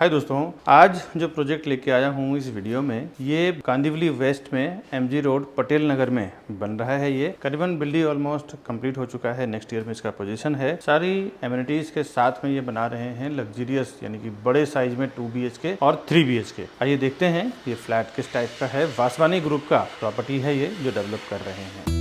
हाय दोस्तों, आज जो प्रोजेक्ट लेके आया हूँ इस वीडियो में, ये कांदिवली वेस्ट में एमजी रोड पटेल नगर में बन रहा है। ये करीबन बिल्डिंग ऑलमोस्ट कंप्लीट हो चुका है। नेक्स्ट ईयर में इसका पोजीशन है। सारी एमिनिटीज के साथ में ये बना रहे हैं लग्जरियस, यानी कि बड़े साइज में 2 BHK और 3 BHK। आइए देखते हैं ये फ्लैट किस टाइप का है। वासवानी ग्रुप का प्रॉपर्टी है ये जो डेवलप कर रहे हैं।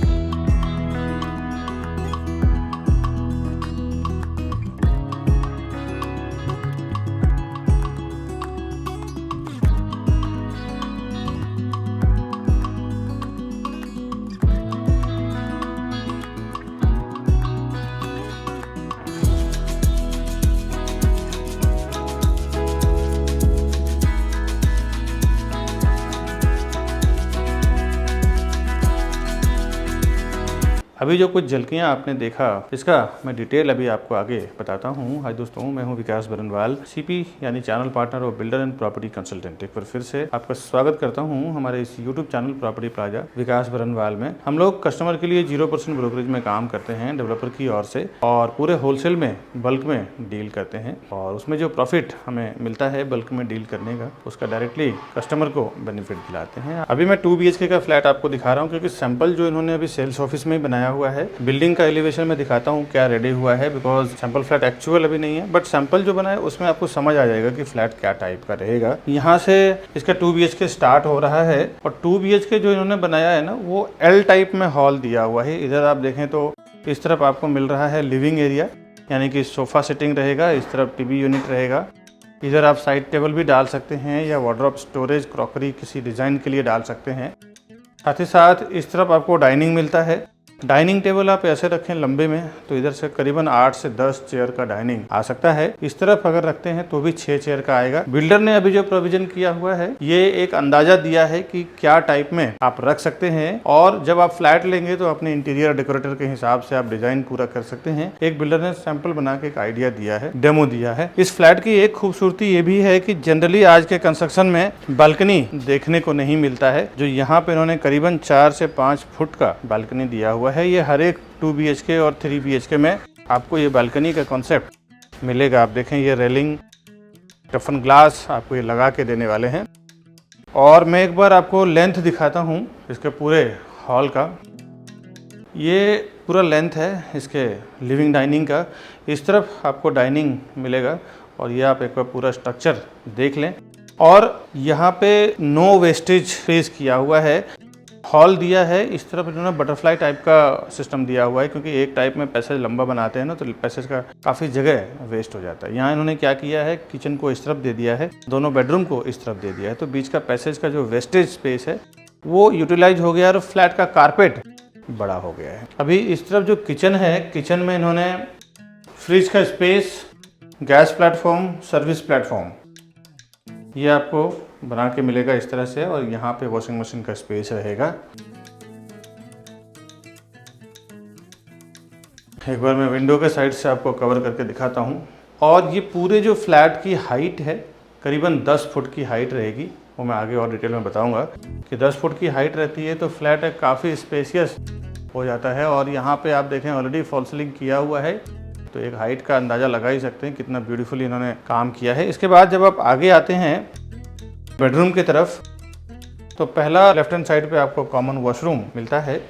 अभी जो कुछ झलकियाँ आपने देखा, इसका मैं डिटेल अभी आपको आगे बताता हूँ। हाय दोस्तों, मैं हूँ विकास बरनवाल, सीपी यानी चैनल पार्टनर और बिल्डर एंड प्रॉपर्टी कंसल्टेंट। एक बार फिर से आपका स्वागत करता हूँ हमारे इस यूट्यूब चैनल प्रॉपर्टी प्लाजा विकास बरनवाल में। हम लोग कस्टमर के लिए 0% ब्रोकरेज में काम करते हैं डेवलपर की ओर से, और पूरे होलसेल में बल्क में डील करते हैं, और उसमें जो प्रॉफिट हमें मिलता है बल्क में डील करने का, उसका डायरेक्टली कस्टमर को बेनिफिट दिलाते हैं। अभी मैं 2 BHK का फ्लैट आपको दिखा रहा हूँ, क्योंकि सैंपल जो इन्होंने अभी सेल्स ऑफिस में बनाया हुआ है। बिल्डिंग का एलिवेशन में दिखाता हूँ क्या रेडी हुआ है, बिकॉज सैंपल फ्लैट एक्चुअल अभी नहीं है, बट सैंपल जो बना है उसमें आपको समझ आ जाएगा कि फ्लैट क्या टाइप का रहेगा। यहाँ से इसका 2 BHK स्टार्ट हो रहा है, और 2 BHK जो इन्होंने बनाया है ना, वो L टाइप में हॉल दिया हुआ है। इधर आप देखें तो इस तरफ आपको मिल रहा है लिविंग एरिया, यानी कि सोफा सिटिंग रहेगा, इस तरफ टीवी यूनिट रहेगा। इधर आप साइड टेबल भी डाल सकते हैं, या वार्डरोब स्टोरेज क्रॉकरी किसी डिजाइन के लिए डाल सकते हैं। साथ ही साथ इस तरफ आपको डाइनिंग मिलता है। डाइनिंग टेबल आप ऐसे रखें लंबे में तो इधर से करीबन 8 से 10 चेयर का डाइनिंग आ सकता है। इस तरफ अगर रखते हैं तो भी 6 चेयर का आएगा। बिल्डर ने अभी जो प्रोविजन किया हुआ है, ये एक अंदाजा दिया है कि क्या टाइप में आप रख सकते हैं, और जब आप फ्लैट लेंगे तो अपने इंटीरियर डेकोरेटर के हिसाब से आप डिजाइन पूरा कर सकते हैं। एक बिल्डर ने सैंपल बना के एक आइडिया दिया है, डेमो दिया है। इस फ्लैट की एक खूबसूरती ये भी है कि जनरली आज के कंस्ट्रक्शन में बालकनी देखने को नहीं मिलता है, जो यहाँ पे इन्होंने करीबन 4 से 5 फुट का बालकनी दिया हुआ है। ये हर एक 2 BHK और 3 BHK में आपको ये बालकनी का कॉन्सेप्ट मिलेगा। आप देखें ये रेलिंग, टफन ग्लास आपको ये लगा के देने वाले हैं। और मैं एक बार आपको लेंथ दिखाता हूँ इसके पूरे हॉल का। ये पूरा लेंथ है इसके लिविंग डाइनिंग का। इस तरफ आपको डाइनिंग मिलेगा, और ये आप एक बार पूरा स्ट्रक्चर देख लें। और यहाँ पे नो वेस्टेज स्पेस किया हुआ है। हॉल दिया है, इस तरफ इन्होंने बटरफ्लाई टाइप का सिस्टम दिया हुआ है, क्योंकि एक टाइप में पैसेज लंबा बनाते हैं ना, तो पैसेज का काफ़ी जगह वेस्ट हो जाता है। यहाँ इन्होंने क्या किया है, किचन को इस तरफ दे दिया है, दोनों बेडरूम को इस तरफ दे दिया है, तो बीच का पैसेज का जो वेस्टेज स्पेस है वो यूटिलाइज हो गया, और फ्लैट का कारपेट बड़ा हो गया है। अभी इस तरफ जो किचन है, किचन में इन्होंने फ्रिज का space, gas platform, service platform ये आपको बना के मिलेगा इस तरह से, और यहाँ पे वॉशिंग मशीन का स्पेस रहेगा। एक बार मैं विंडो के साइड से आपको कवर करके दिखाता हूँ। और ये पूरे जो फ्लैट की हाइट है करीबन 10 फुट की हाइट रहेगी, वो मैं आगे और डिटेल में बताऊंगा कि 10 फुट की हाइट रहती है तो फ्लैट काफ़ी स्पेसियस हो जाता है। और यहाँ पे आप देखें ऑलरेडी फॉल सीलिंग किया हुआ है, तो एक हाइट का अंदाज़ा लगा ही सकते हैं कितना ब्यूटीफुली इन्होंने काम किया है। इसके बाद जब आप आगे आते हैं बेडरूम की तरफ, तो पहला लेफ्ट हैंड साइड पे आपको कॉमन वॉशरूम मिलता है।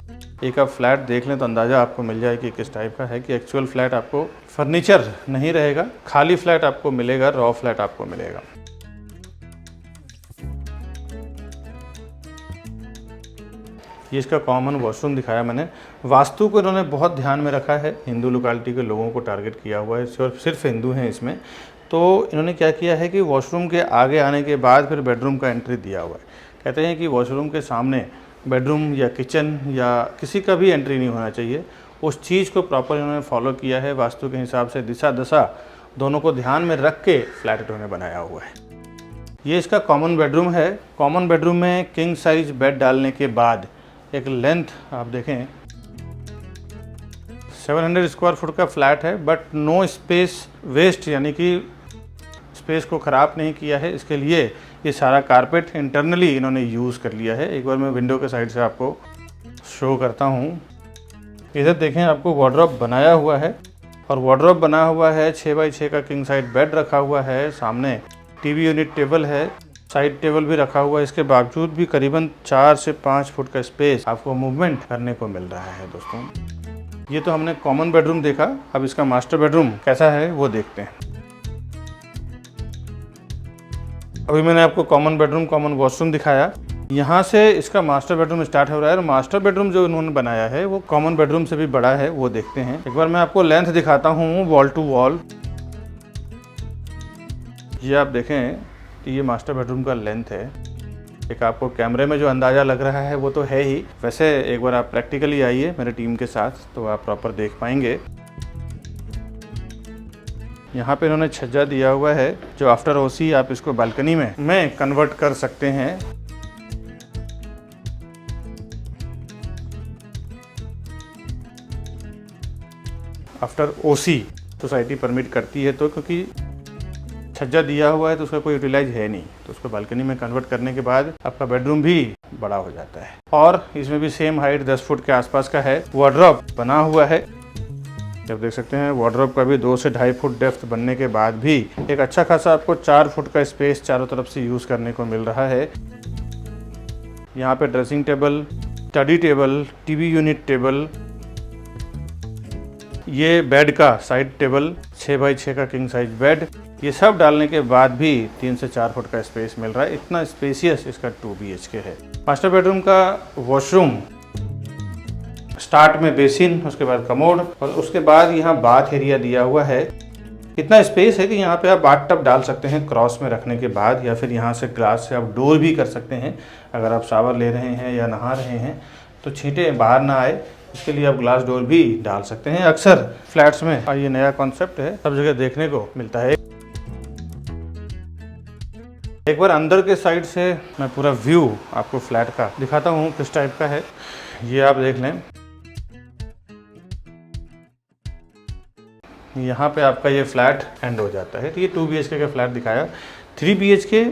एक आप फ्लैट देख लें तो अंदाज़ा आपको मिल जाए कि किस टाइप का है, कि एक्चुअल फ्लैट आपको फर्नीचर नहीं रहेगा, खाली फ्लैट आपको मिलेगा, रॉ फ्लैट आपको मिलेगा। ये इसका कॉमन वॉशरूम दिखाया मैंने। वास्तु को इन्होंने बहुत ध्यान में रखा है, हिंदू लोकेलिटी के लोगों को टारगेट किया हुआ है, सिर्फ हिंदू हैं इसमें। तो इन्होंने क्या किया है कि वॉशरूम के आगे आने के बाद फिर बेडरूम का एंट्री दिया हुआ है। कहते हैं कि वॉशरूम के सामने बेडरूम या किचन या किसी का भी एंट्री नहीं होना चाहिए। उस चीज़ को प्रॉपर इन्होंने फॉलो किया है, वास्तु के हिसाब से दिशा दशा दोनों को ध्यान में रख के फ्लैट इन्होंने बनाया हुआ है। ये इसका कॉमन बेडरूम है। कॉमन बेडरूम में किंग साइज बेड डालने के बाद एक लेंथ आप देखें, 700 स्क्वायर फुट का फ्लैट है, बट नो स्पेस वेस्ट, यानी कि स्पेस को ख़राब नहीं किया है। इसके लिए ये सारा कारपेट इंटरनली इन्होंने यूज़ कर लिया है। एक बार मैं विंडो के साइड से आपको शो करता हूँ। इधर देखें आपको वार्डरोब बनाया हुआ है, और वार्डरोब बना हुआ है, 6x6 का किंग साइड बेड रखा हुआ है। सामने टीवी यूनिट टेबल है, साइड टेबल भी रखा हुआ है। इसके बावजूद भी करीबन 4 से 5 फुट का स्पेस आपको मूवमेंट करने को मिल रहा है दोस्तों। ये तो हमने कॉमन बेडरूम देखा, अब इसका मास्टर बेडरूम कैसा है वो देखते हैं। अभी मैंने आपको कॉमन बेडरूम, कॉमन वॉशरूम दिखाया। यहाँ से इसका मास्टर बेडरूम स्टार्ट हो रहा है और मास्टर बेडरूम जो इन्होंने बनाया है वो कॉमन बेडरूम से भी बड़ा है, वो देखते हैं। एक बार मैं आपको लेंथ दिखाता हूँ वॉल टू वॉल। ये आप देखें कि ये मास्टर बेडरूम का लेंथ है। एक आपको कैमरे में जो अंदाज़ा लग रहा है वो तो है ही, वैसे एक बार आप प्रैक्टिकली आइए मेरे टीम के साथ तो आप प्रॉपर देख पाएंगे। यहाँ पे इन्होंने छज्जा दिया हुआ है जो आफ्टर ओसी आप इसको बालकनी में कन्वर्ट कर सकते हैं। आफ्टर ओसी सोसाइटी परमिट करती है, तो क्योंकि छज्जा दिया हुआ है तो उसका कोई यूटिलाइज है नहीं, तो उसको बालकनी में कन्वर्ट करने के बाद आपका बेडरूम भी बड़ा हो जाता है। और इसमें भी सेम हाइट 10 फुट के आसपास का है। वार्डरोब बना हुआ है, जब देख सकते हैं वार्डरोब का भी 2 से 2.5 फुट डेप्थ बनने के बाद भी एक अच्छा खासा आपको 4 फुट का स्पेस चारों तरफ से यूज करने को मिल रहा है। यहाँ पे dressing table, study table, TV unit table, ये बेड का साइड टेबल, 6x6 का किंग साइज बेड, ये सब डालने के बाद भी 3 से 4 फुट का स्पेस मिल रहा है। इतना स्पेसियस इसका 2 BHK है। मास्टर बेडरूम का वॉशरूम, स्टार्ट में बेसिन, उसके बाद कमोड और उसके बाद यहाँ बाथ एरिया दिया हुआ है। इतना स्पेस है कि यहाँ पे आप बाथ टब डाल सकते हैं क्रॉस में रखने के बाद, या फिर यहाँ से ग्लास से आप डोर भी कर सकते हैं। अगर आप शावर ले रहे हैं या नहा रहे हैं तो छींटे बाहर ना आए, इसके लिए आप ग्लास डोर भी डाल सकते हैं। अक्सर फ्लैट्स में और ये नया कॉन्सेप्ट है, सब जगह देखने को मिलता है। एक बार अंदर के साइड से मैं पूरा व्यू आपको फ्लैट का दिखाता हूँ किस टाइप का है। ये आप देख लें, यहाँ पे आपका ये फ्लैट एंड हो जाता है। तो ये 2 BHK का फ्लैट दिखाया। 3 BHK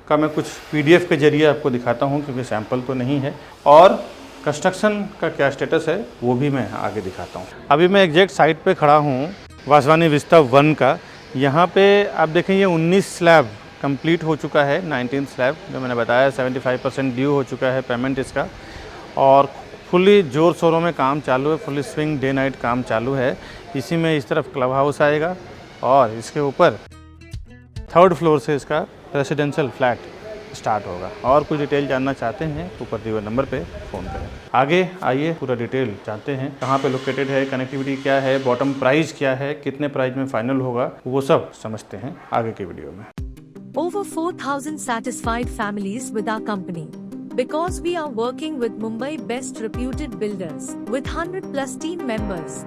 का मैं कुछ PDF के जरिए आपको दिखाता हूँ क्योंकि सैंपल तो नहीं है, और कंस्ट्रक्शन का क्या स्टेटस है वो भी मैं आगे दिखाता हूँ। अभी मैं एग्जैक्ट साइट पे खड़ा हूँ वासवानी विस्ता 1 का। यहाँ पे आप देखें ये 19 स्लैब कंप्लीट हो चुका है। 19 स्लैब जो मैंने बताया 75% ड्यू हो चुका है पेमेंट इसका, और फुली जोर शोरों में काम चालू है, फुली स्विंग डे नाइट काम चालू है। इसी में इस तरफ क्लब हाउस आएगा और इसके ऊपर 3rd फ्लोर से इसका रेसिडेंशियल फ्लैट स्टार्ट होगा। और कुछ डिटेल जानना चाहते हैं ऊपर दिए हुए नंबर पे फ़ोन करें। आगे आइए पूरा डिटेल जानते हैं, कहाँ पे लोकेटेड है, कनेक्टिविटी क्या है, बॉटम प्राइस क्या है, कितने प्राइस में फाइनल होगा, वो सब समझते हैं आगे के वीडियो में। Over 4,000 satisfied families with our company. Because we are working with Mumbai best reputed builders with 100+ team members.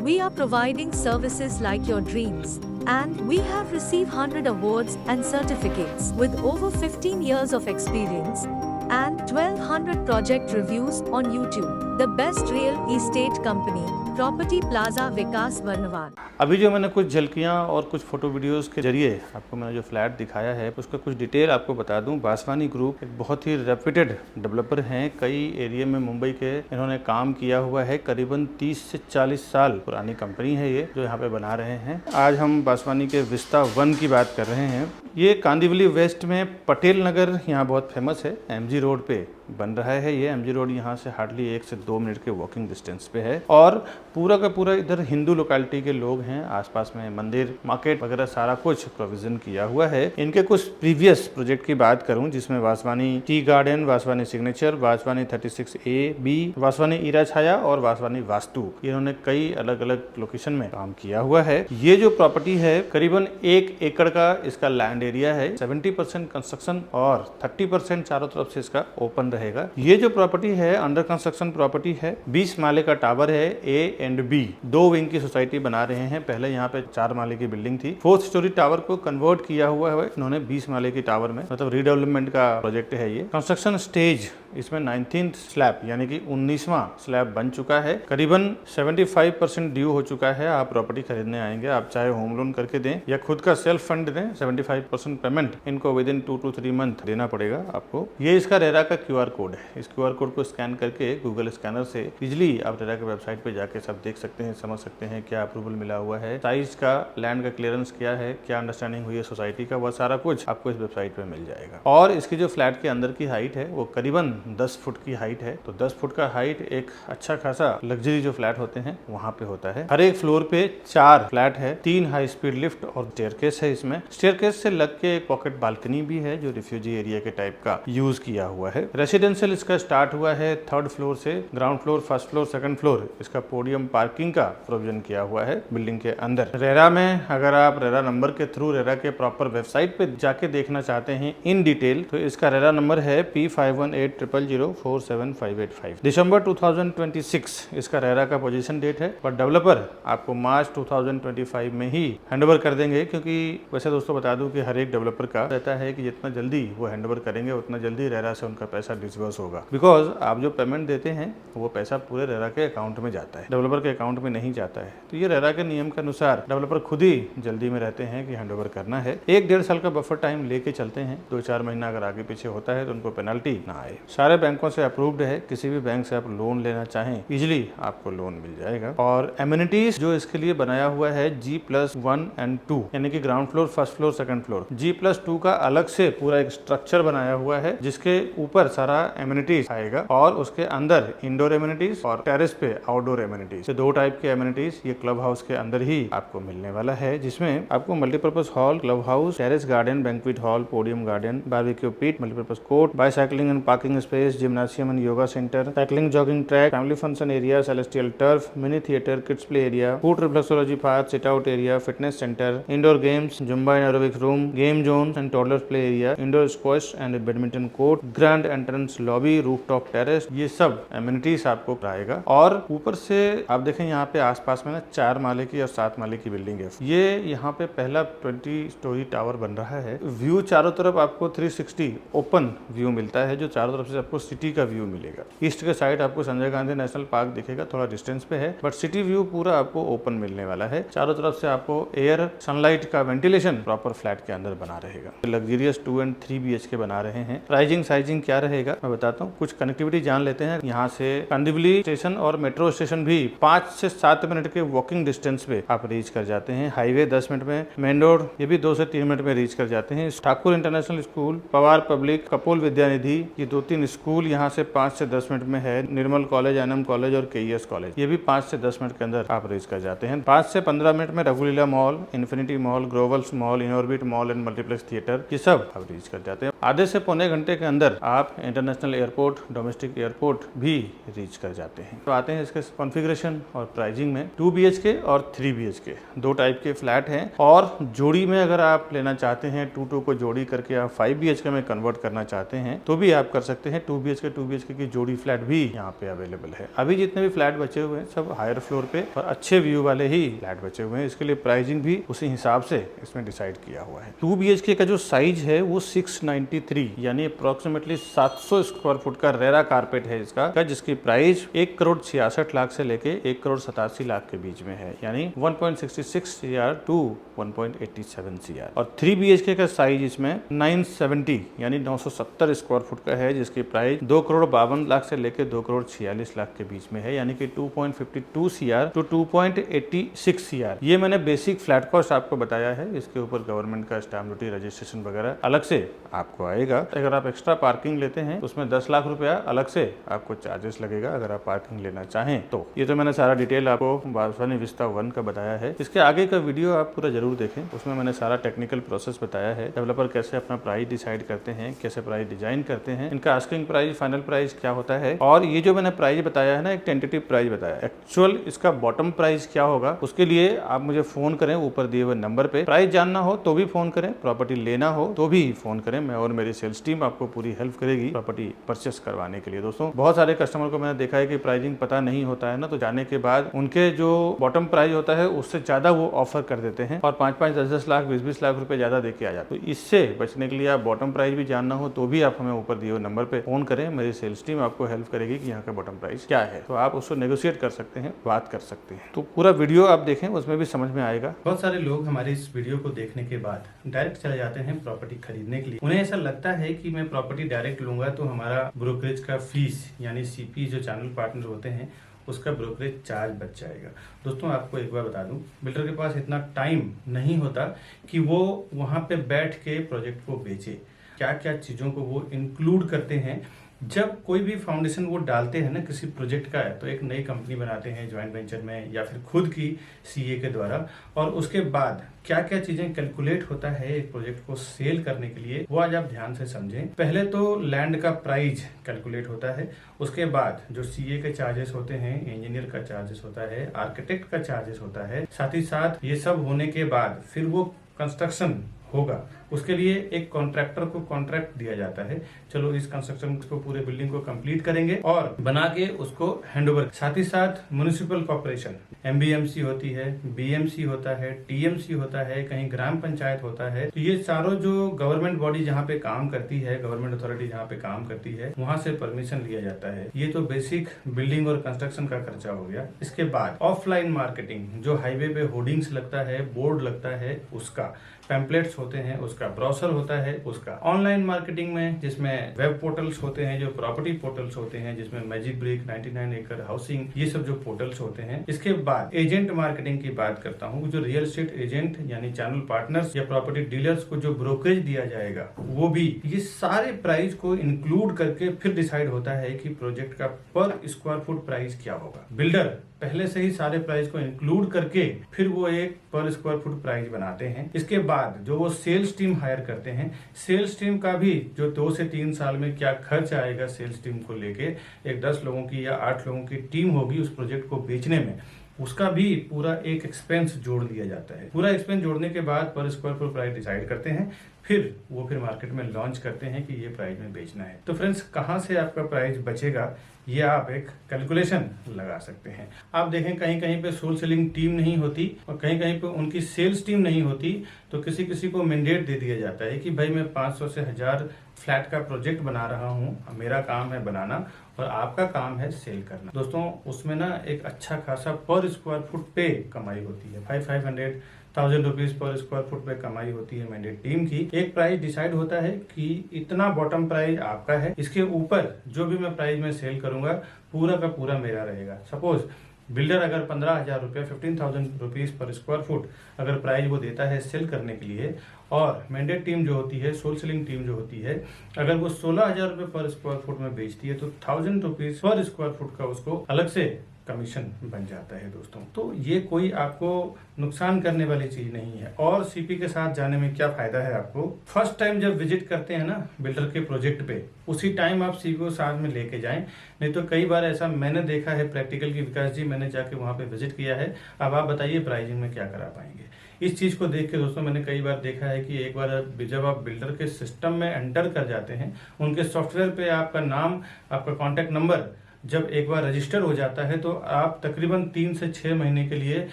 We are providing services like your dreams, and we have received 100 awards and certificates with over 15 years of experience and 1200 project reviews on YouTube. The best real estate company, property plaza Vikas Barnwal. अभी जो मैंने कुछ झलकियां और कुछ photo videos के जरिए आपको मैंने जो फ्लैट दिखाया है उसका कुछ डिटेल आपको बता दूं। वासवानी ग्रुप एक बहुत ही रेप्यूटेड डेवलपर हैं, कई एरिया में मुंबई के इन्होंने काम किया हुआ है। करीबन 30 से 40 साल पुरानी कंपनी है ये जो यहाँ पे बना रहे हैं। आज हम वासवानी के विस्ता 1 की बात कर रहे हैं। ये कांदिवली वेस्ट में पटेल नगर यहाँ बहुत फेमस है, MG रोड पे बन रहा है ये। MG रोड यहाँ से हार्डली 1 से 2 मिनट के वॉकिंग डिस्टेंस पे है, और पूरा का पूरा इधर हिंदू लोकेलिटी के लोग हैं। आसपास में मंदिर, मार्केट वगैरह सारा कुछ प्रोविजन किया हुआ है। इनके कुछ प्रीवियस प्रोजेक्ट की बात करूं जिसमें Vaswani tea garden, Vaswani signature, Vaswani 36A-B, Vaswani Ira Chhaya और वासवानी वास्तु, इन्होंने कई अलग अलग लोकेशन में काम किया हुआ है। ये जो प्रॉपर्टी है करीबन 1 एकड़ का इसका लैंड एरिया है। 70% कंस्ट्रक्शन और 30% चारों तरफ से इसका ओपन रहेगा। ये जो प्रॉपर्टी है अंडर कंस्ट्रक्शन प्रॉपर्टी है। 20 माले का टावर है, A एंड B, 2 विंग की सोसाइटी बना रहे हैं। पहले यहाँ पे 4 माले की बिल्डिंग थी। 4th स्टोरी टावर को कन्वर्ट किया हुआ है इन्होंने 20 माले की टावर में, मतलब रीडेवलपमेंट का प्रोजेक्ट है ये। कंस्ट्रक्शन स्टेज इसमें 19th स्लैब यानी कि 19वां स्लैब बन चुका है। करीबन 75% ड्यू हो चुका है। आप प्रॉपर्टी खरीदने आएंगे, आप चाहे होम लोन करके दें या खुद का सेल्फ फंड दें, 75% पेमेंट इनको विद इन 2 to 3 मंथ देना पड़ेगा आपको। ये इसका रेरा का QR कोड है। इस QR कोड को स्कैन करके गूगल स्कैनर से इजिली आप रेरा के वेबसाइट पे जाके सब देख सकते हैं, समझ सकते हैं क्या अप्रूवल मिला हुआ है, साइज का, लैंड का क्लियरेंस क्या है, क्या अंडरस्टैंडिंग हुई है सोसाइटी का, वह सारा कुछ आपको इस वेबसाइट पे मिल जाएगा। और इसकी जो फ्लैट के अंदर की हाइट है वो करीबन 10 फुट की हाइट है। तो 10 फुट का हाइट एक अच्छा खासा लग्जरी जो फ्लैट होते हैं वहाँ पे होता है। हर एक फ्लोर पे 4 फ्लैट है, 3 हाई स्पीड लिफ्ट और स्टेयरकेस है। इसमें स्टेयरकेस से लग के एक पॉकेट बालकनी भी है जो रिफ्यूजी एरिया के टाइप का यूज किया हुआ है। रेसिडेंशियल इसका स्टार्ट हुआ है 3rd फ्लोर से। Ground floor, 1st floor, 2nd floor इसका पोडियम पार्किंग का प्रोविजन किया हुआ है बिल्डिंग के अंदर। रेरा में अगर आप रेरा नंबर के थ्रू रेरा के प्रॉपर वेबसाइट पे जाके देखना चाहते हैं इन डिटेल तो इसका रेरा नंबर है P5180047585। दिसंबर 2026 इसका रेरा का पोजीशन डेट है, पर डेवलपर आपको मार्च 2025 में ही हैंडओवर कर देंगे। क्योंकि वैसे दोस्तों बता दूं कि हर एक डेवलपर का रहता है कि जितना जल्दी वो हैंडओवर करेंगे उतना जल्दी रेरा से उनका पैसा डिसबर्स होगा। बिकॉज आप जो पेमेंट देते हैं वो पैसा पूरे रेरा के अकाउंट में जाता है, डेवलपर के अकाउंट में नहीं जाता है। तो ये रेरा के नियम के अनुसार डेवलपर खुद ही जल्दी में रहते हैं कि हैंडओवर करना है। 1-1.5 साल का बफर टाइम लेके चलते हैं। 2-4 महीना अगर आगे पीछे होता है तो उनको पेनल्टी ना आए। सारे बैंकों से अप्रूव्ड है, किसी भी बैंक से आप लोन लेना चाहें इजिली आपको लोन मिल जाएगा। और एमिनिटीज जो इसके लिए बनाया हुआ है G+1 and 2 यानी कि ground floor, 1st floor, 2nd floor. G+2 का अलग से पूरा एक स्ट्रक्चर बनाया हुआ है जिसके ऊपर सारा एमिनिटीज आएगा और उसके अंदर इंडोर एमिनिटीज और टेरेस पे आउटडोर एमिनिटीज। 2 टाइप के एमिनिटीज ये क्लब हाउस के अंदर ही आपको मिलने वाला है, जिसमें आपको multipurpose hall, club house, terrace garden, banquet hall, podium garden, barbecue pit, multipurpose court, bicycling and parking space, gymnasium and yoga centre, cycling jogging track, family function area, celestial turf, mini theatre, kids play area, food reflexology park, sit out area, fitness centre, indoor games, Zumba and aerobics room, game zone and toddlers play area, indoor squash and badminton court, grand entrance lobby, rooftop terrace, ये सब amenities आपको आएगा। और ऊपर से आप देखें यहाँ पे आसपास में ना 4 माले की और 7 माले की बिल्डिंग है। ये यहाँ पे पहला 20 स्टोरी टावर बन रहा है। व्यू चारों तरफ आपको 360 ओपन व्यू मिलता है, जो चारों तरफ से आपको सिटी का व्यू मिलेगा। ईस्ट के साइड आपको संजय गांधी नेशनल पार्क दिखेगा, थोड़ा डिस्टेंस पे है, बट सिटी व्यू पूरा आपको ओपन मिलने वाला है। चारों तरफ से आपको एयर, सनलाइट का वेंटिलेशन प्रॉपर फ्लैट के अंदर बना रहेगा। लग्जरियस 2 and 3 BHK बना रहे हैं। प्राइजिंग साइजिंग क्या रहेगा मैं बताता हूँ। कुछ कनेक्टिविटी जान लेते हैं। यहाँ से कांदिवली स्टेशन और मेट्रो स्टेशन भी 5 से 7 मिनट के वॉकिंग डिस्टेंस पे आप रीच कर जाते हैं। हाईवे 10 मिनट में, मेन रोड ये भी 2 से 3 मिनट में रीच कर जाते हैं। Thakur international school, Pawar public, Kapol Vidyanidhi, ये 2-3 स्कूल यहाँ से 5 से 10 मिनट में है। निर्मल कॉलेज, एनएम कॉलेज और KES कॉलेज, ये भी 5 से 10 मिनट के अंदर आप रीच कर जाते हैं। 5 से 15 मिनट में रघुलीला mall, Infinity mall, Globals mall, Inorbit mall and multiplex theatre, ये सब आप रीच कर जाते हैं। आधे से पौने घंटे के अंदर आप इंटरनेशनल एयरपोर्ट, डोमेस्टिक एयरपोर्ट भी रीच कर जाते हैं। तो आते हैं इसके कॉन्फ़िगरेशन और प्राइसिंग में। 2 BHK और 3 BHK 2 टाइप के फ्लैट हैं। और जोड़ी में अगर आप लेना चाहते हैं, 2 को जोड़ी करके आप 5 BHK में कन्वर्ट करना चाहते हैं तो भी आप कर सकते हैं। 2 BHK की जोड़ी फ्लैट भी यहाँ पे अवेलेबल है। अभी जितने भी फ्लैट बचे हुए हैं सब हायर फ्लोर पे और अच्छे व्यू वाले ही फ्लैट बचे हुए हैं। इसके लिए प्राइसिंग भी उसी हिसाब से इसमें डिसाइड किया हुआ है। 2 BHK का जो साइज है वो 693 यानी अप्रोक्सीमेटली 700 स्क्वायर फुट का रेरा कारपेट है इसका, जिसकी प्राइस 1,66,00,000 से लेके 1,87,00,000 के बीच में है, यानी 1.66 CR to 1.87 CR। और 3 BHK का साइज इसमें 970 यानी 970 स्क्वायर फुट का है, जिसकी प्राइस 2,52,00,000 से लेके 2,46,00,000 के बीच में है, यानी कि 2.52 CR to 2.86 CR। ये मैंने बेसिक फ्लैट कॉस्ट आपको बताया है। इसके ऊपर गवर्नमेंट का स्टैम्प ड्यूटी, रजिस्ट्रेशन वगैरह अलग से आपको आएगा। अगर आप एक्स्ट्रा पार्किंग लेते हैं उसमें 10 लाख रुपया अलग से आपको चार्जेस लगेगा अगर आप पार्किंग लेना चाहें तो। ये तो मैंने सारा डिटेल आपको बालसवानी विस्ता 1 का बताया है। इसके आगे का वीडियो आप पूरा जरूर देखें, उसमें मैंने सारा टेक्निकल प्रोसेस बताया है। डेवलपर कैसे अपना प्राइस डिसाइड करते हैं, कैसे प्राइस डिजाइन करते हैं, इनका आस्किंग प्राइस, फाइनल प्राइस क्या होता है। और ये जो मैंने प्राइस बताया है ना, एक टेंटेटिव प्राइस बताया, एक्चुअल इसका बॉटम प्राइस क्या होगा उसके लिए आप मुझे फोन करें ऊपर दिए हुए नंबर पे। प्राइस जानना हो तो भी फोन करें, प्रॉपर्टी लेना हो तो भी फोन करें। मैं और मेरी सेल्स टीम आपको पूरी हेल्प करेगी प्रॉपर्टी परचेस करवाने के लिए। दोस्तों बहुत सारे कस्टमर को मैंने देखा है कि प्राइसिंग पता नहीं होता है ना, तो जाने के बाद उनके जो बॉटम प्राइस होता है उससे ज्यादा वो ऑफर कर देते हैं और 5-5, 10-10 लाख, 20-20 लाख रुपए ज्यादा देके आ जाते हैं। तो इससे बचने के लिए आप बॉटम प्राइस भी जानना हो तो भी आप हमें ऊपर दिए हुए नंबर पे फ़ोन करें, मेरी सेल्स टीम आपको हेल्प करेगी कि यहाँ का बॉटम प्राइस क्या है, तो आप उसको नेगोशिएट कर सकते हैं, बात कर सकते हैं। तो पूरा वीडियो आप देखें, उसमें भी समझ में आएगा। बहुत सारे लोग हमारे इस वीडियो को देखने के बाद डायरेक्ट चले जाते हैं प्रॉपर्टी खरीदने के लिए। उन्हें ऐसा लगता है कि मैं प्रॉपर्टी डायरेक्ट लूंगा तो हमारा ब्रोकरेज का फीस यानी सीपी जो चैनल पार्टनर होते हैं उसका ब्रोकरेज चार्ज बच जाएगा। दोस्तों आपको एक बार बता दूं, बिल्डर के पास इतना टाइम नहीं होता कि वो वहां पे बैठ के प्रोजेक्ट को बेचे। क्या क्या चीज़ों को वो इंक्लूड करते हैं। जब कोई भी फाउंडेशन वो डालते हैं ना किसी प्रोजेक्ट का है, तो एक नई कंपनी बनाते हैं ज्वाइंट वेंचर में या फिर खुद की सीए के द्वारा, और उसके बाद क्या क्या चीजें कैलकुलेट होता है एक प्रोजेक्ट को सेल करने के लिए, वो आज आप ध्यान से समझें। पहले तो लैंड का प्राइस कैलकुलेट होता है, उसके बाद जो सीए के चार्जेस होते हैं, इंजीनियर का चार्जेस होता है, आर्किटेक्ट का चार्जेस होता है, साथ ही साथ ये सब होने के बाद फिर वो कंस्ट्रक्शन होगा। उसके लिए एक कॉन्ट्रैक्टर को कॉन्ट्रैक्ट दिया जाता है, चलो इस कंस्ट्रक्शन को पूरे बिल्डिंग को कंप्लीट करेंगे और बना के उसको हैंडओवर। साथ ही साथ म्युनिसिपल कॉर्पोरेशन एमबीएमसी होती है, बीएमसी होता है, टीएमसी होता है, कहीं ग्राम पंचायत होता है। तो ये सारों जो गवर्नमेंट बॉडी जहाँ पे काम करती है, गवर्नमेंट अथॉरिटी जहाँ पे काम करती है, वहां से परमिशन लिया जाता है। ये तो बेसिक बिल्डिंग और कंस्ट्रक्शन का खर्चा हो गया। इसके बाद ऑफलाइन मार्केटिंग, जो हाईवे पे होर्डिंग्स लगता है, बोर्ड लगता है, उसका पैम्पलेट्स होते हैं, उसका ब्रोशर होता है, उसका ऑनलाइन मार्केटिंग में जिसमें वेब पोर्टल्स होते हैं, जो प्रॉपर्टी पोर्टल्स होते हैं, जिसमें मैजिक ब्रिक, 99 एकड़ हाउसिंग, ये सब जो पोर्टल्स होते हैं। इसके बाद एजेंट मार्केटिंग की बात करता हूँ, जो रियल एस्टेट एजेंट यानी चैनल पार्टनर्स या प्रॉपर्टी डीलर्स को जो ब्रोकरेज दिया जाएगा, वो भी ये सारे प्राइस को इंक्लूड करके फिर डिसाइड होता है कि प्रोजेक्ट का पर स्क्वायर फुट प्राइस क्या होगा। बिल्डर पहले से ही सारे प्राइस को इंक्लूड करके फिर वो एक पर स्क्वायर फुट प्राइस बनाते हैं। इसके बाद जो वो सेल्स टीम हायर करते हैं, सेल्स टीम का भी जो 2 से 3 साल में क्या खर्च आएगा सेल्स टीम को लेके, एक 10 लोगों की या 8 लोगों की टीम होगी उस प्रोजेक्ट को बेचने में, उसका भी पूरा एक एक्सपेंस जोड़ दिया जाता है। पूरा एक्सपेंस जोड़ने के बाद पर स्क्वायर फुट प्राइस डिसाइड करते हैं, फिर वो मार्केट में लॉन्च करते हैं कि ये प्राइस में बेचना है। तो फ्रेंड्स, कहाँ से आपका प्राइस बचेगा ये आप एक कैलकुलेशन लगा सकते हैं। आप देखें कहीं कहीं पे सोल सेलिंग टीम नहीं होती और कहीं कहीं पे उनकी सेल्स टीम नहीं होती, तो किसी किसी को मैंडेट दे दिया जाता है कि भाई मैं 500 से 1000 फ्लैट का प्रोजेक्ट बना रहा हूँ, मेरा काम है बनाना और आपका काम है सेल करना। दोस्तों उसमें ना एक अच्छा खासा पर स्क्वायर फुट पे कमाई होती है, 500,000 रुपीज पर स्क्वायर फुट पे कमाई होती है मैंडेट टीम की। एक प्राइस डिसाइड होता है कि इतना बॉटम प्राइस आपका है, इसके ऊपर जो भी मैं प्राइस में सेल करूंगा पूरा का पूरा मेरा रहेगा। सपोज बिल्डर अगर 15,000 रुपया 15,000 रुपीज पर स्क्वायर फुट अगर प्राइस वो देता है सेल करने के लिए, और मैंडेट टीम जो होती है, सोल सेलिंग टीम जो होती है, अगर वो 16,000 रुपये पर स्क्वायर फुट में बेचती है तो 1000 रुपीज पर स्क्वायर फुट का उसको अलग से कमीशन बन जाता है। दोस्तों तो ये कोई आपको नुकसान करने वाली चीज नहीं है। और सीपी के साथ जाने में क्या फायदा है आपको, फर्स्ट टाइम जब विजिट करते हैं ना बिल्डर के प्रोजेक्ट पे, उसी टाइम आप सीपी को साथ में लेके जाएं। नहीं तो कई बार ऐसा मैंने देखा है प्रैक्टिकल की, विकास जी मैंने जाके वहां पे विजिट किया है, अब आप बताइए प्राइसिंग में क्या करा पाएंगे। इस चीज को देख के दोस्तों मैंने कई बार देखा है कि एक बार जब आप बिल्डर के सिस्टम में एंटर कर जाते हैं, उनके सॉफ्टवेयर पे आपका नाम, आपका कॉन्टैक्ट नंबर जब एक बार रजिस्टर हो जाता है तो आप तकरीबन 3 से 6 महीने के लिए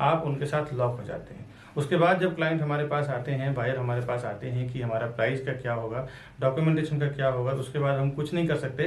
आप उनके साथ लॉक हो जाते हैं। उसके बाद जब क्लाइंट हमारे पास आते हैं, बायर हमारे पास आते हैं कि हमारा प्राइस का क्या होगा, डॉक्यूमेंटेशन का क्या होगा, उसके बाद हम कुछ नहीं कर सकते,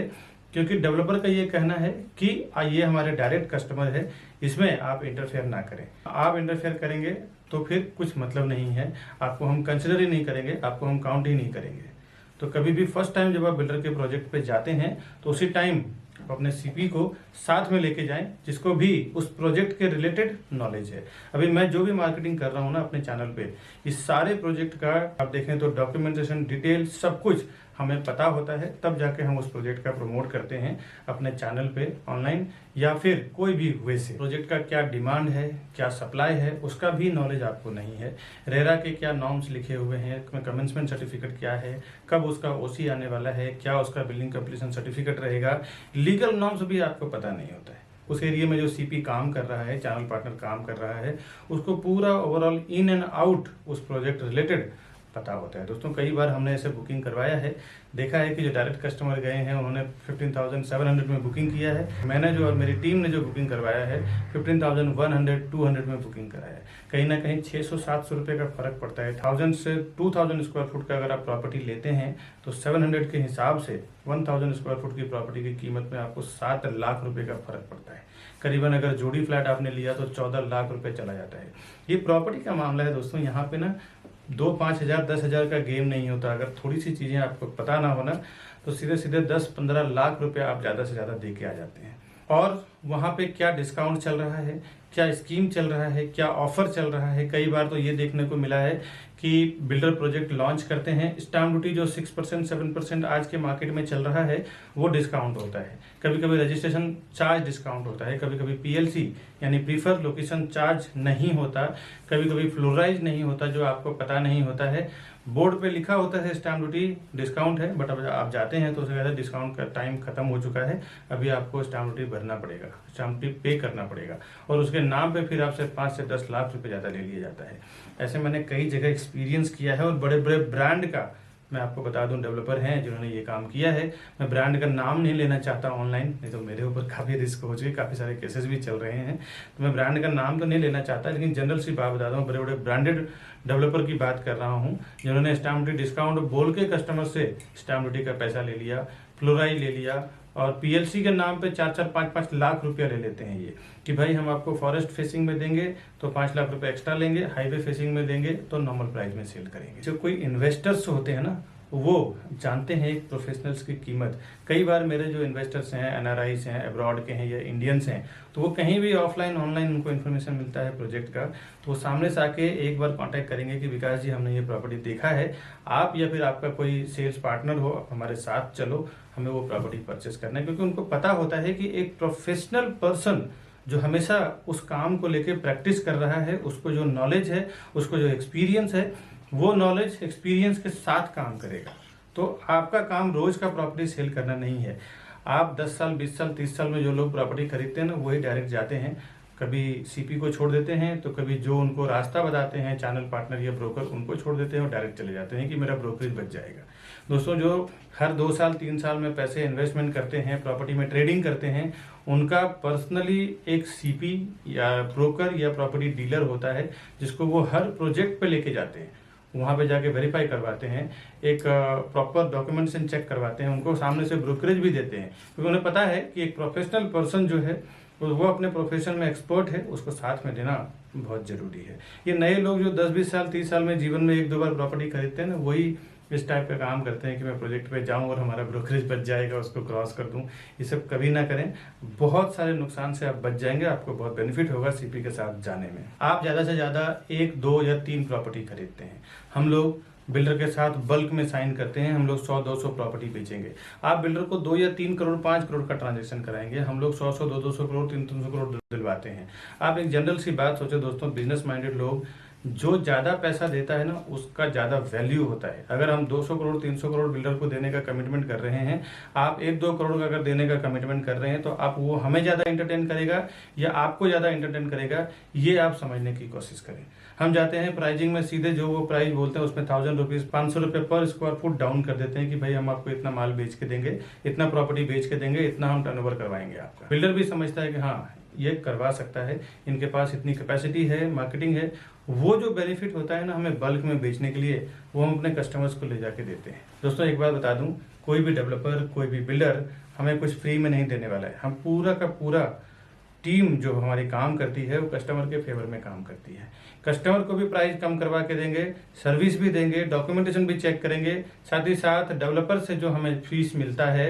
क्योंकि डेवलपर का ये कहना है कि ये हमारे डायरेक्ट कस्टमर है, इसमें आप इंटरफेयर ना करें। आप इंटरफेयर करेंगे तो फिर कुछ मतलब नहीं है, आपको हम कंसिडर ही नहीं करेंगे, आपको हम काउंट ही नहीं करेंगे। तो कभी भी फर्स्ट टाइम जब आप बिल्डर के प्रोजेक्ट पे जाते हैं तो उसी टाइम आप अपने सीपी को साथ में लेके जाएं, जिसको भी उस प्रोजेक्ट के रिलेटेड नॉलेज है। अभी मैं जो भी मार्केटिंग कर रहा हूँ ना अपने चैनल पे, इस सारे प्रोजेक्ट का आप देखें तो डॉक्यूमेंटेशन, डिटेल सब कुछ हमें पता होता है, तब जाके हम उस प्रोजेक्ट का प्रमोट करते हैं अपने चैनल पे ऑनलाइन या फिर कोई भी वे से। प्रोजेक्ट का क्या डिमांड है, क्या सप्लाई है, उसका भी नॉलेज आपको नहीं है। रेरा के क्या नॉर्म्स लिखे हुए हैं, कमेंसमेंट सर्टिफिकेट क्या है, कब उसका ओसी आने वाला है, क्या उसका बिल्डिंग कंप्लीशन सर्टिफिकेट रहेगा, लीगल नॉर्म्स भी आपको पता नहीं होता है। उस एरिया में जो सीपी काम कर रहा है, चैनल पार्टनर काम कर रहा है, उसको पूरा ओवरऑल इन एंड आउट उस प्रोजेक्ट रिलेटेड पता होता है। दोस्तों कई बार हमने ऐसे बुकिंग करवाया है, देखा है कि जो डायरेक्ट कस्टमर गए हैं उन्होंने 15,700 में बुकिंग किया है, मैंने जो और मेरी टीम ने जो बुकिंग करवाया है 15,100 200 में बुकिंग कराया है। कहीं ना कहीं 600-700 रुपये का फर्क पड़ता है। 1000 से 2000 स्क्वायर फुट का अगर आप प्रॉपर्टी लेते हैं तो 700 के हिसाब से 1000 स्क्वायर फुट की प्रॉपर्टी की कीमत में आपको 7 लाख रुपए का फर्क पड़ता है। करीबन अगर जोड़ी फ्लैट आपने लिया तो 14 लाख रुपए चला जाता है। ये प्रॉपर्टी का मामला है दोस्तों, यहाँ पे ना 2-5 हज़ार 10 हज़ार का गेम नहीं होता। अगर थोड़ी सी चीज़ें आपको पता ना हो ना तो सीधे सीधे 10-15 लाख रुपए आप ज़्यादा से ज़्यादा दे के आ जाते हैं। और वहाँ पे क्या डिस्काउंट चल रहा है, क्या स्कीम चल रहा है, क्या ऑफर चल रहा है। कई बार तो ये देखने को मिला है कि बिल्डर प्रोजेक्ट लॉन्च करते हैं, स्टाम्प ड्यूटी जो 6% 7% आज के मार्केट में चल रहा है वो डिस्काउंट होता है। कभी कभी रजिस्ट्रेशन चार्ज डिस्काउंट होता है, कभी कभी PLC यानी प्रीफर लोकेशन चार्ज नहीं होता, कभी कभी फ्लोराइज नहीं होता जो आपको पता नहीं होता है। बोर्ड पे लिखा होता है स्टाम्प ड्यूटी डिस्काउंट है, बट अब आप जाते हैं तो उससे ज़्यादा डिस्काउंट का टाइम खत्म हो चुका है। अभी आपको स्टाम्प ड्यूटी भरना पड़ेगा, स्टाम्प ड्यूटी पे करना पड़ेगा और उसके नाम पे फिर आपसे 5 से 10 लाख रुपए ज़्यादा ले लिया जाता है। ऐसे मैंने कई जगह एक्सपीरियंस किया है और बड़े बड़े ब्रांड का मैं आपको बता दूं डेवलपर हैं जिन्होंने ये काम किया है। मैं ब्रांड का नाम नहीं लेना चाहता ऑनलाइन, नहीं तो मेरे ऊपर काफ़ी रिस्क हो चुके, काफ़ी सारे केसेस भी चल रहे हैं, तो मैं ब्रांड का नाम तो नहीं लेना चाहता, लेकिन जनरल सी बात बता दूं, बड़े बड़े ब्रांडेड डेवलपर की बात कर रहा हूं जिन्होंने स्टाम्प ड्यूटी डिस्काउंट बोल के कस्टमर से स्टाम्प ड्यूटी का पैसा ले लिया, फ्लोराइज ले लिया और PLC के नाम पे 4-4 5-5 लाख रुपया ले लेते हैं ये कि भाई हम आपको फॉरेस्ट फेसिंग में देंगे तो 5 लाख रुपए एक्स्ट्रा लेंगे, हाईवे फेसिंग में देंगे तो नॉर्मल प्राइस में सेल करेंगे। जो कोई इन्वेस्टर्स होते हैं ना वो जानते हैं एक प्रोफेशनल्स की कीमत। कई बार मेरे जो इन्वेस्टर्स हैं NRIs हैं, अब्रॉड के हैं या इंडियंस हैं, तो वो कहीं भी ऑफलाइन ऑनलाइन उनको इन्फॉर्मेशन मिलता है प्रोजेक्ट का, तो वो सामने से आके एक बार कांटेक्ट करेंगे कि विकास जी हमने ये प्रॉपर्टी देखा है, आप या फिर आपका कोई सेल्स पार्टनर हो आप हमारे साथ चलो, हमें वो प्रॉपर्टी परचेस करना है। क्योंकि उनको पता होता है कि एक प्रोफेशनल पर्सन जो हमेशा उस काम को लेके प्रैक्टिस कर रहा है, उसको जो नॉलेज है, उसको जो एक्सपीरियंस है, वो नॉलेज एक्सपीरियंस के साथ काम करेगा। तो आपका काम रोज का प्रॉपर्टी सेल करना नहीं है। आप 10 साल 20 साल 30 साल में जो लोग प्रॉपर्टी खरीदते हैं ना वही डायरेक्ट जाते हैं, कभी CP को छोड़ देते हैं तो कभी जो उनको रास्ता बताते हैं चैनल पार्टनर या ब्रोकर उनको छोड़ देते हैं और डायरेक्ट चले जाते हैं कि मेरा ब्रोकरेज बच जाएगा। दोस्तों जो हर 2 साल 3 साल में पैसे इन्वेस्टमेंट करते हैं, प्रॉपर्टी में ट्रेडिंग करते हैं, उनका पर्सनली एक CP या ब्रोकर या प्रॉपर्टी डीलर होता है जिसको वो हर प्रोजेक्ट पे लेके जाते हैं, वहाँ पे जाके वेरीफाई करवाते हैं, एक प्रॉपर डॉक्यूमेंटेशन चेक करवाते हैं, उनको सामने से ब्रोकरेज भी देते हैं क्योंकि उन्हें पता है कि एक प्रोफेशनल पर्सन जो है वो अपने प्रोफेशन में एक्सपर्ट है, उसको साथ में देना बहुत जरूरी है। ये नए लोग जो 10-20 साल 30 साल में जीवन में 1-2 बार प्रॉपर्टी खरीदते हैं ना वही इस टाइप का काम करते हैं कि मैं प्रोजेक्ट पे जाऊं और हमारा ब्रोकरेज बच जाएगा, उसको क्रॉस कर दूं। ये सब कभी ना करें, बहुत सारे नुकसान से आप बच जाएंगे, आपको बहुत बेनिफिट होगा CP के साथ जाने में। आप ज़्यादा से ज़्यादा 1, 2 या 3 प्रॉपर्टी खरीदते हैं, हम लोग बिल्डर के साथ बल्क में साइन करते हैं, हम लोग 100-200 प्रॉपर्टी बेचेंगे। आप बिल्डर को 2 या 3 करोड़ 5 करोड़ का ट्रांजेक्शन कराएंगे, हम लोग 100-100 200 करोड़ 300 करोड़ दिलवाते हैं। आप एक जनरल सी बात सोचो दोस्तों, बिजनेस माइंडेड लोग जो ज़्यादा पैसा देता है ना उसका ज़्यादा वैल्यू होता है। अगर हम 200 करोड़ 300 करोड़ बिल्डर को देने का कमिटमेंट कर रहे हैं, आप 1-2 करोड़ का अगर देने का कमिटमेंट कर रहे हैं तो आप वो हमें ज़्यादा एंटरटेन करेगा या आपको ज़्यादा एंटरटेन करेगा, ये आप समझने की कोशिश करें। हम जाते हैं प्राइजिंग में सीधे जो वो प्राइस बोलते हैं उसमें 1000 रुपीज़ 500 रुपये पर स्क्वायर फुट डाउन कर देते हैं कि भाई हम आपको इतना माल बेच के देंगे, इतना प्रॉपर्टी बेच के देंगे, इतना हम टर्नओवर करवाएंगे आपका। बिल्डर भी समझता है कि हाँ ये करवा सकता है, इनके पास इतनी कैपेसिटी है, मार्केटिंग है। वो जो बेनिफिट होता है ना हमें बल्क में बेचने के लिए, वो हम अपने कस्टमर्स को ले जाके देते हैं। दोस्तों एक बात बता दूं, कोई भी डेवलपर कोई भी बिल्डर हमें कुछ फ्री में नहीं देने वाला है। हम पूरा का पूरा टीम जो हमारी काम करती है वो कस्टमर के फेवर में काम करती है। कस्टमर को भी प्राइस कम करवा के देंगे, सर्विस भी देंगे, डॉक्यूमेंटेशन भी चेक करेंगे, साथ ही साथ डेवलपर से जो हमें फीस मिलता है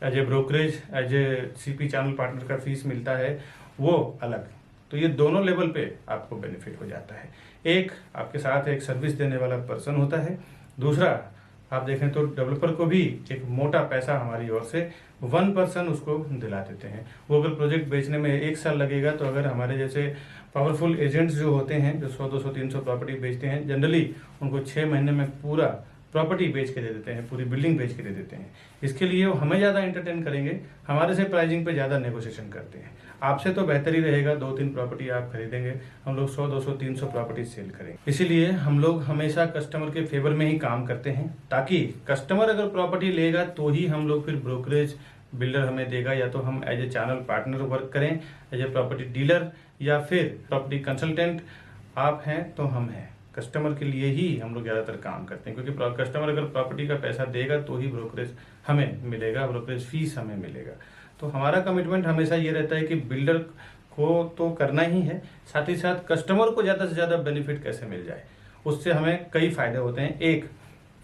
as a brokerage, as a CP channel partner का फीस मिलता है वो अलग। तो ये दोनों लेवल पे आपको बेनिफिट हो जाता है। एक आपके साथ एक सर्विस देने वाला पर्सन होता है, दूसरा आप देखें तो डेवलपर को भी एक मोटा पैसा हमारी ओर से 1% उसको दिला देते हैं। वो अगर प्रोजेक्ट बेचने में 1 साल लगेगा तो अगर हमारे जैसे पावरफुल एजेंट्स जो होते हैं जो 100, 200, 300 प्रॉपर्टी बेचते हैं, जनरली उनको 6 महीने में पूरा प्रॉपर्टी बेच के दे देते हैं, पूरी बिल्डिंग बेच के दे देते हैं। इसके लिए वो हमें ज़्यादा एंटरटेन करेंगे, हमारे से प्राइसिंग पे ज़्यादा नेगोशिएशन करते हैं। आपसे तो बेहतर ही रहेगा, 2-3 प्रॉपर्टी आप खरीदेंगे, हम लोग 100, 200, 300 प्रॉपर्टी सेल करेंगे। इसीलिए हम लोग हमेशा कस्टमर के फेवर में ही काम करते हैं, ताकि कस्टमर अगर प्रॉपर्टी लेगा तो ही हम लोग फिर ब्रोकरेज बिल्डर हमें देगा, या तो हम as a channel partner work करें, एज ए प्रॉपर्टी डीलर या फिर प्रॉपर्टी कंसल्टेंट। आप हैं तो हम हैं, कस्टमर के लिए ही हम लोग ज़्यादातर काम करते हैं, क्योंकि कस्टमर अगर प्रॉपर्टी का पैसा देगा तो ही ब्रोकरेज हमें मिलेगा, ब्रोकरेज फीस हमें मिलेगा। तो हमारा कमिटमेंट हमेशा ये रहता है कि बिल्डर को तो करना ही है, साथ ही साथ कस्टमर को ज़्यादा से ज़्यादा बेनिफिट कैसे मिल जाए, उससे हमें कई फायदे होते हैं। एक,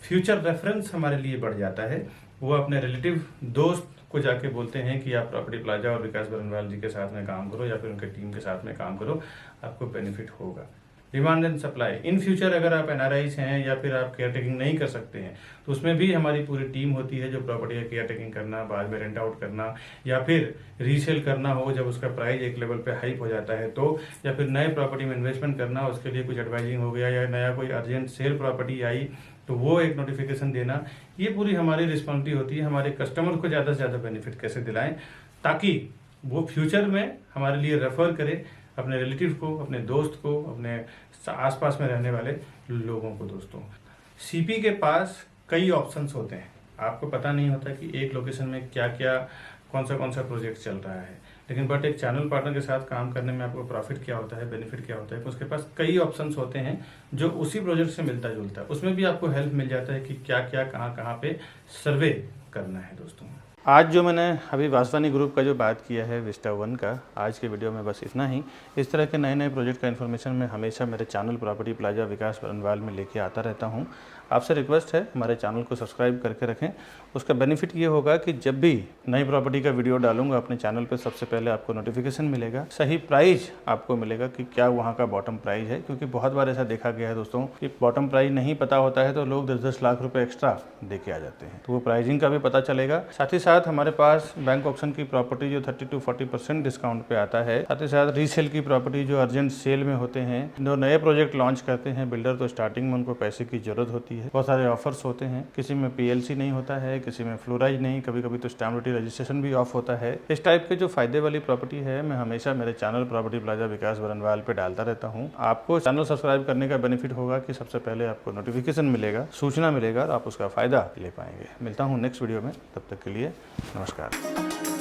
फ्यूचर रेफरेंस हमारे लिए बढ़ जाता है, वो अपने रिलेटिव दोस्त को जाके बोलते हैं कि आप प्रॉपर्टी प्लाजा और विकास बरनवाल जी के साथ में काम करो या फिर उनके टीम के साथ में काम करो, आपको बेनिफिट होगा। Demand and supply, in future अगर आप एनआरआईज हैं या फिर आप केयर टेकिंग नहीं कर सकते हैं तो उसमें भी हमारी पूरी टीम होती है जो प्रॉपर्टी का केयर टेकिंग करना, बाद में रेंट आउट करना या फिर रीसेल करना हो जब उसका प्राइस एक लेवल पे हाइप हो जाता है तो, या फिर नए प्रॉपर्टी में इन्वेस्टमेंट करना, उसके लिए कुछ एडवाइजिंग हो गया या नया कोई अर्जेंट सेल प्रॉपर्टी आई तो वो एक नोटिफिकेशन देना, ये पूरी हमारी रिस्पॉन्सिबिलिटी होती है। हमारे कस्टमर को ज़्यादा से ज़्यादा बेनिफिट कैसे दिलाएं ताकि वो फ्यूचर में हमारे लिए रेफर करे अपने रिलेटिव को, अपने दोस्त को, अपने आसपास में रहने वाले लोगों को। दोस्तों, सीपी के पास कई ऑप्शंस होते हैं, आपको पता नहीं होता कि एक लोकेशन में क्या क्या कौन सा प्रोजेक्ट चल रहा है, लेकिन बट एक चैनल पार्टनर के साथ काम करने में आपको प्रॉफिट क्या होता है, बेनिफिट क्या होता है, उसके पास कई ऑप्शंस होते हैं जो उसी प्रोजेक्ट से मिलता जुलता है। उसमें भी आपको हेल्प मिल जाता है कि क्या क्या कहाँ पे सर्वे करना है। दोस्तों, आज जो मैंने अभी वासवानी ग्रुप का जो बात किया है विस्टा वन का, आज के वीडियो में बस इतना ही। इस तरह के नए नए प्रोजेक्ट का इन्फॉर्मेशन मैं हमेशा मेरे चैनल प्रॉपर्टी प्लाजा विकास बरनवाल में लेके आता रहता हूं। आपसे रिक्वेस्ट है हमारे चैनल को सब्सक्राइब करके रखें। उसका बेनिफिट ये होगा कि जब भी नई प्रॉपर्टी का वीडियो डालूंगा अपने चैनल पर सबसे पहले आपको नोटिफिकेशन मिलेगा, सही प्राइस आपको मिलेगा कि क्या वहाँ का बॉटम प्राइस है, क्योंकि बहुत बार ऐसा देखा गया है दोस्तों कि बॉटम प्राइस नहीं पता होता है तो लोग 10-10 लाख रुपये एक्स्ट्रा दे के आ जाते हैं। तो वो प्राइसिंग का भी पता चलेगा। साथ ही साथ हमारे पास बैंक ऑप्शन की प्रॉपर्टी जो 30-40% डिस्काउंट पे आता है, साथ ही साथ रीसेल की प्रॉपर्टी जो अर्जेंट सेल में होते हैं, जो नए प्रोजेक्ट लॉन्च करते हैं बिल्डर, तो स्टार्टिंग में उनको पैसे की जरूरत होती है। बहुत सारे ऑफर्स होते हैं, किसी में पीएलसी नहीं होता है, किसी में फ्लोराइज नहीं, कभी कभी तो स्टैम्प ड्यूटी रजिस्ट्रेशन भी ऑफ होता है। इस टाइप के जो फायदे वाली प्रॉपर्टी है मैं हमेशा मेरे चैनल प्रॉपर्टी प्लाजा विकास बरनवाल पे डालता रहता हूँ। आपको चैनल सब्सक्राइब करने का बेनिफिट होगा कि सबसे पहले आपको नोटिफिकेशन मिलेगा, सूचना मिलेगा और आप उसका फायदा ले पाएंगे। मिलता हूँ नेक्स्ट वीडियो में, तब तक के लिए नमस्कार।